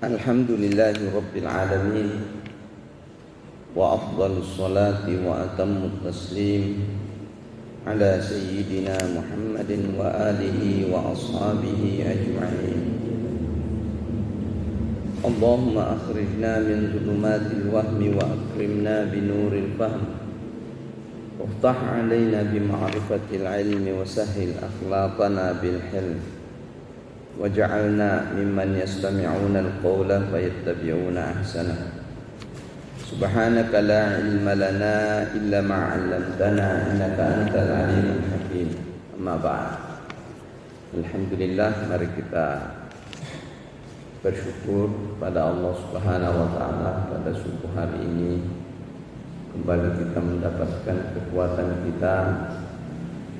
Alhamdulillahi Rabbil Alamin. Wa afdalus salati wa atamut taslim ala sayyidina Muhammadin wa alihi wa ashabihi ajma'in. Allahumma akhrijna min dhulumatil wahmi wa akrimna binuril fahm. Waftah alaina bima'rifatil ilmi wa sahil akhlaqana bil hilm. Waj'alna mimman yastami'una al-qawla fayattabi'una ahsana. Subhanaka la ilma lana illa ma 'allamtana innaka antal alimul hakim. Amma ba'd. Alhamdulillah, mari kita bersyukur pada Allah Subhanahu wa taala pada subuh hari ini kembali kita mendapatkan kekuatan kita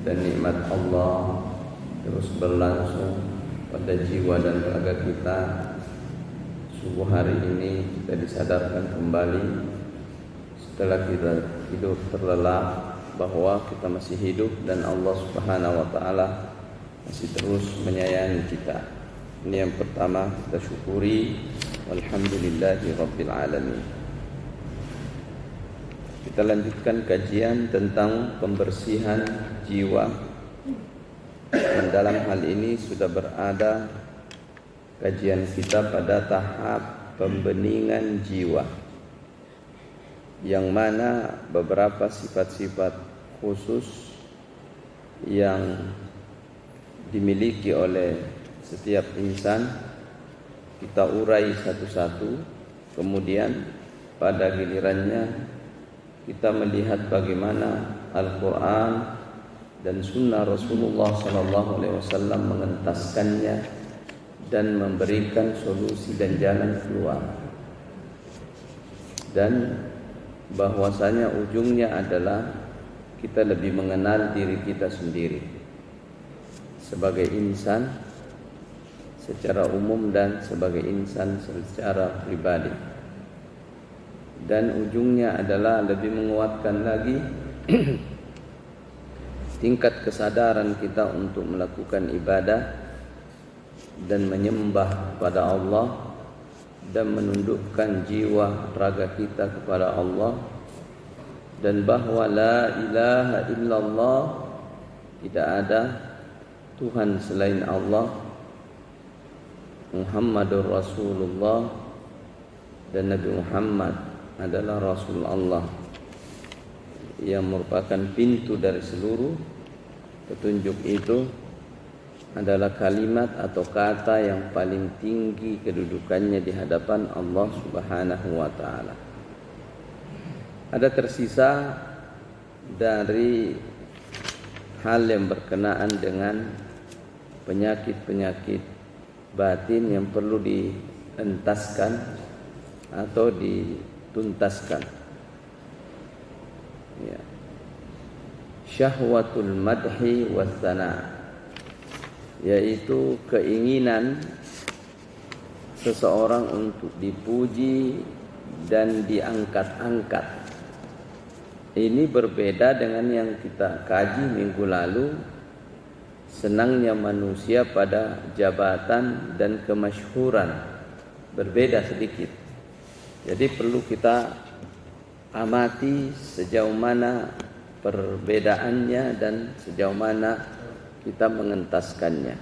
dan nikmat Allah terus berlangsung pada jiwa dan raga kita. Subuh hari ini kita disadarkan kembali setelah kita hidup terlelap bahwa kita masih hidup dan Allah Subhanahu wa taala masih terus menyayangi kita. Ini yang pertama kita syukuri. Alhamdulillahi Rabbil Alamin. Kita lanjutkan kajian tentang pembersihan jiwa. Dan dalam hal ini sudah berada kajian kita pada tahap pembeningan jiwa, yang mana beberapa sifat-sifat khusus yang dimiliki oleh setiap insan kita urai satu-satu. Kemudian pada gilirannya kita melihat bagaimana Al-Quran dan sunnah Rasulullah SAW mengentaskannya dan memberikan solusi dan jalan keluar, dan bahwasanya ujungnya adalah kita lebih mengenal diri kita sendiri sebagai insan secara umum dan sebagai insan secara pribadi, dan ujungnya adalah lebih menguatkan lagi tingkat kesadaran kita untuk melakukan ibadah dan menyembah pada Allah dan menundukkan jiwa raga kita kepada Allah, dan bahwa la ilaha illallah, tidak ada Tuhan selain Allah, Muhammadur Rasulullah, dan Nabi Muhammad adalah Rasul Allah yang merupakan pintu dari seluruh petunjuk. Itu adalah kalimat atau kata yang paling tinggi kedudukannya di hadapan Allah Subhanahu wa taala. Ada tersisa dari hal yang berkenaan dengan penyakit-penyakit batin yang perlu dientaskan atau dituntaskan. Ya. Syahwatul madhi wathana, yaitu keinginan seseorang untuk dipuji dan diangkat-angkat. Ini berbeda dengan yang kita kaji minggu lalu, senangnya manusia pada jabatan dan kemasyhuran. Berbeda sedikit. Jadi perlu kita amati sejauh mana perbedaannya dan sejauh mana kita mengentaskannya.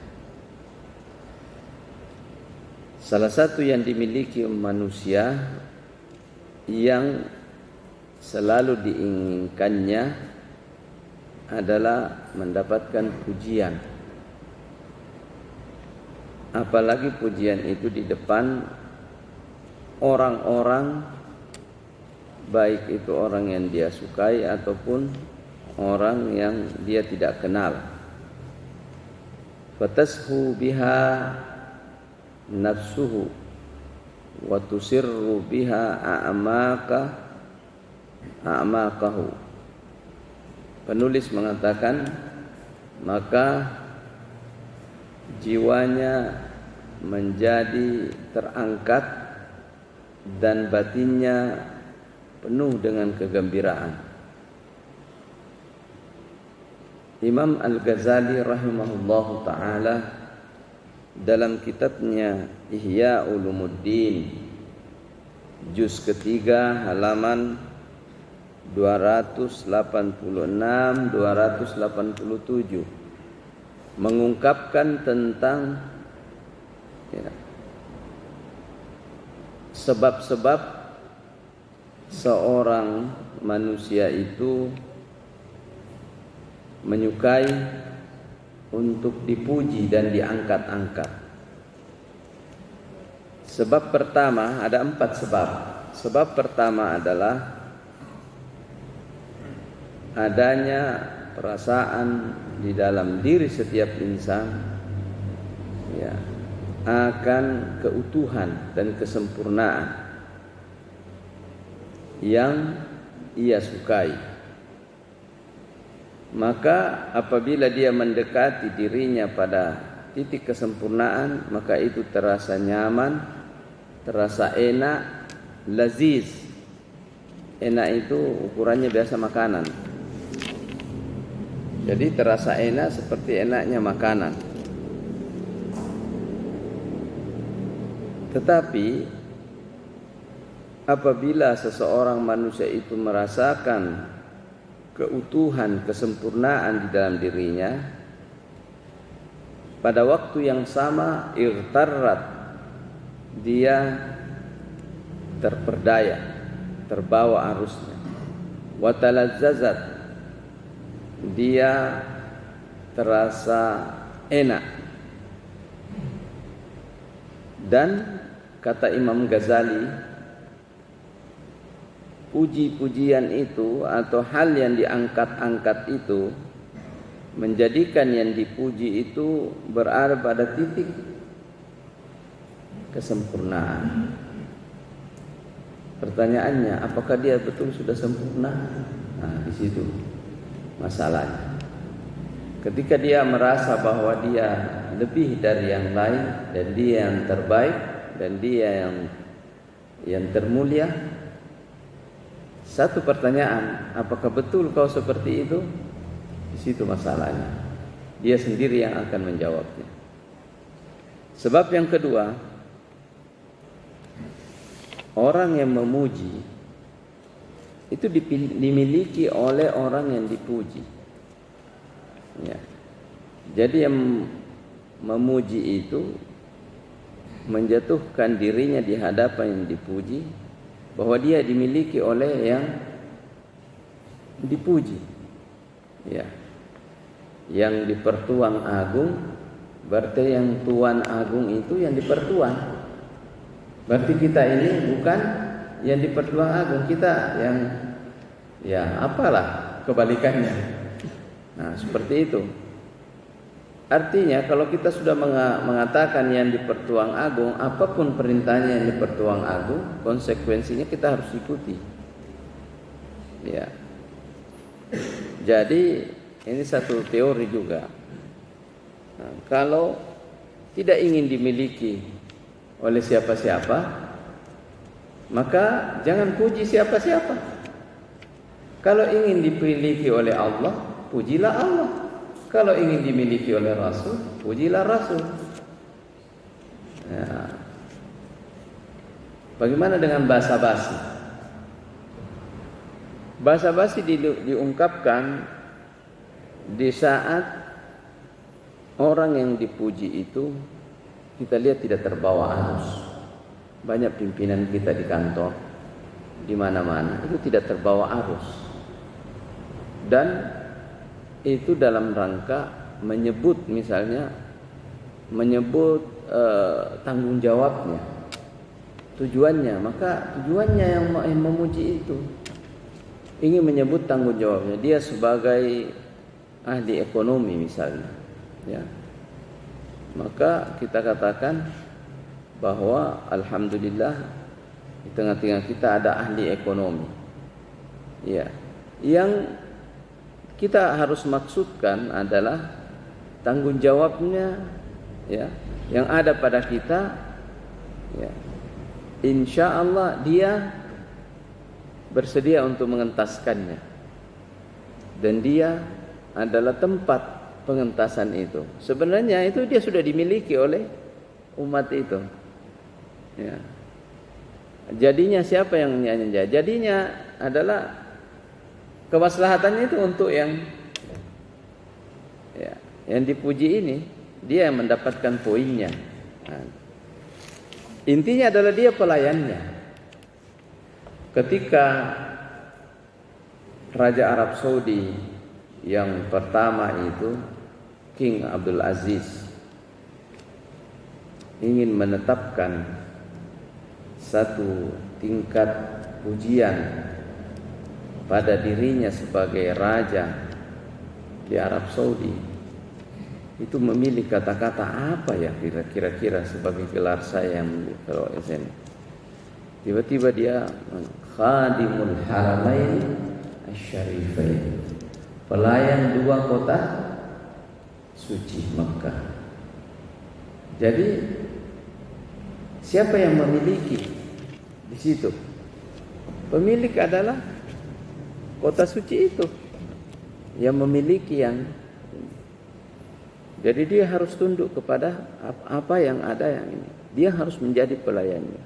Salah satu yang dimiliki manusia yang selalu diinginkannya adalah mendapatkan pujian. Apalagi pujian itu di depan orang-orang, baik itu orang yang dia sukai ataupun orang yang dia tidak kenal. Fatashu biha nafsuhu wa tusirru biha a'maqahu. Penulis mengatakan maka jiwanya menjadi terangkat dan batinnya penuh dengan kegembiraan. Imam Al-Ghazali rahimahullahu ta'ala dalam kitabnya Ihya Ulumuddin juz ketiga halaman 286-287 mengungkapkan tentang sebab-sebab seorang manusia itu menyukai untuk dipuji dan diangkat-angkat. Sebab pertama, ada 4 sebab. Sebab pertama adalah adanya perasaan di dalam diri setiap insan akan keutuhan dan kesempurnaan yang ia sukai. Maka apabila dia mendekati dirinya pada titik kesempurnaan, maka itu terasa nyaman, terasa enak, laziz. Enak itu ukurannya biasa makanan. Jadi terasa enak seperti enaknya makanan. Tetapi apabila seseorang manusia itu merasakan keutuhan, kesempurnaan di dalam dirinya, pada waktu yang sama irtarrat, dia terperdaya, terbawa arusnya. Wa talazzazat, dia terasa enak. Dan kata Imam Ghazali, puji-pujian itu atau hal yang diangkat-angkat itu menjadikan yang dipuji itu berada pada titik kesempurnaan. Pertanyaannya, apakah dia betul sudah sempurna? Nah, di situ masalahnya. Ketika dia merasa bahwa dia lebih dari yang lain, dan dia yang terbaik, dan dia yang termulia, satu pertanyaan, apakah betul kau seperti itu? Di situ masalahnya. Dia sendiri yang akan menjawabnya. Sebab yang kedua, orang yang memuji itu dimiliki oleh orang yang dipuji. Ya. Jadi yang memuji itu menjatuhkan dirinya di hadapan yang dipuji, bahwa dia dimiliki oleh yang dipuji. Ya. Yang dipertuang agung, berarti yang tuan agung itu yang dipertuang. Berarti kita ini bukan yang dipertuang agung, kita yang apalah kebalikannya. Nah, seperti itu. Artinya kalau kita sudah mengatakan yang dipertuang agung, apapun perintahnya yang dipertuang agung, konsekuensinya kita harus ikuti. Ya. Jadi ini satu teori juga. Nah, kalau tidak ingin dimiliki oleh siapa-siapa, maka jangan puji siapa-siapa. Kalau ingin dimiliki oleh Allah, pujilah Allah. Kalau ingin dimiliki oleh Rasul, pujilah Rasul. Ya. Bagaimana dengan basa-basi? Basa-basi diungkapkan di saat orang yang dipuji itu kita lihat tidak terbawa arus. Banyak pimpinan kita di kantor, di mana-mana itu tidak terbawa arus. Dan itu dalam rangka menyebut tanggung jawabnya, tujuannya. Maka tujuannya yang memuji itu ingin menyebut tanggung jawabnya. Dia sebagai ahli ekonomi misalnya, ya. Maka kita katakan bahwa alhamdulillah di tengah-tengah kita ada ahli ekonomi, ya. Yang kita harus maksudkan adalah tanggung jawabnya, ya, yang ada pada kita, ya. Insya Allah dia bersedia untuk mengentaskannya, dan dia adalah tempat pengentasan itu. Sebenarnya itu dia sudah dimiliki oleh umat itu. Ya. Jadinya siapa yang nyanyi? Jadinya adalah kemaslahatannya itu untuk yang dipuji ini, dia yang mendapatkan poinnya. Nah, intinya adalah dia pelayannya. Ketika Raja Arab Saudi yang pertama itu, King Abdul Aziz, ingin menetapkan satu tingkat pujian pada dirinya sebagai raja di Arab Saudi, itu memilih kata-kata apa ya kira-kira sebagai gelar saya yang kalau SN. Tiba-tiba dia khadimul haramain asy-syarifain, pelayan dua kota suci Makkah. Jadi siapa yang memiliki di situ? Pemilik adalah kota suci itu, yang memiliki yang. Jadi dia harus tunduk kepada apa yang ada yang ini. Dia harus menjadi pelayannya.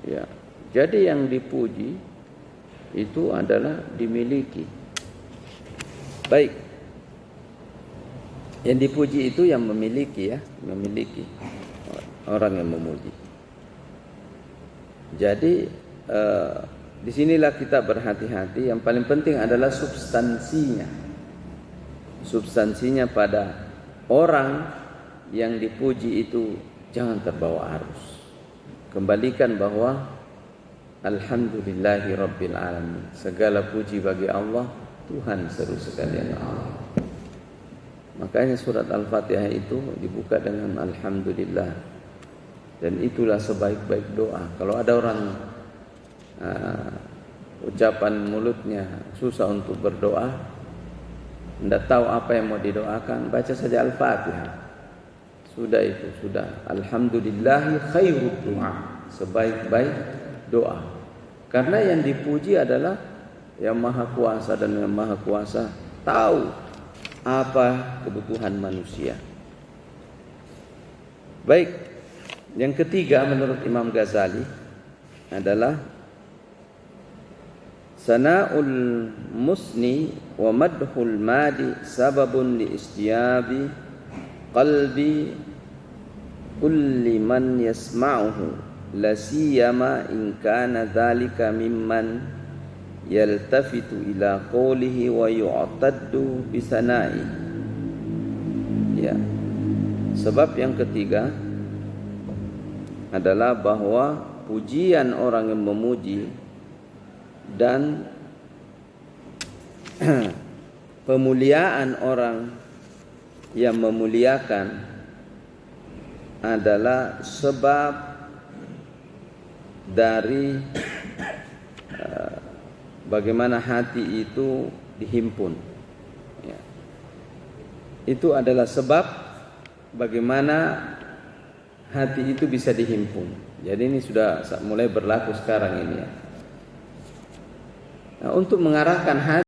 Ya, jadi yang dipuji itu adalah dimiliki. Baik. Yang dipuji itu yang memiliki ya, memiliki orang yang memuji. Jadi disinilah kita berhati-hati. Yang paling penting adalah substansinya. Substansinya pada orang yang dipuji itu jangan terbawa arus. Kembalikan bahwa alhamdulillahi rabbil alamin, segala puji bagi Allah, Tuhan seru sekalian Allah. Makanya surat Al-Fatihah itu dibuka dengan alhamdulillah. Dan itulah sebaik-baik doa. Kalau ada orang ucapan mulutnya susah untuk berdoa, tidak tahu apa yang mau didoakan, baca saja Al-Fatihah. Sudah itu, sudah. Alhamdulillahi khairud doa, sebaik-baik doa. Karena yang dipuji adalah yang Maha Kuasa, dan yang Maha Kuasa tahu apa kebutuhan manusia. Baik, yang ketiga menurut Imam Ghazali adalah sana'ul musni wa madhul madi sababun li istiyabi qalbi kulli man yasma'uhu, la siyama in kana dhalika mimman yaltafitu ila qawlihi wa yu'taddu bisana'i. Ya. Sebab yang ketiga adalah bahwa pujian orang yang memuji dan pemuliaan orang yang memuliakan adalah sebab dari bagaimana hati itu dihimpun. Ya. Itu adalah sebab bagaimana hati itu bisa dihimpun. Jadi ini sudah mulai berlaku sekarang ini ya. Nah, untuk mengarahkan hati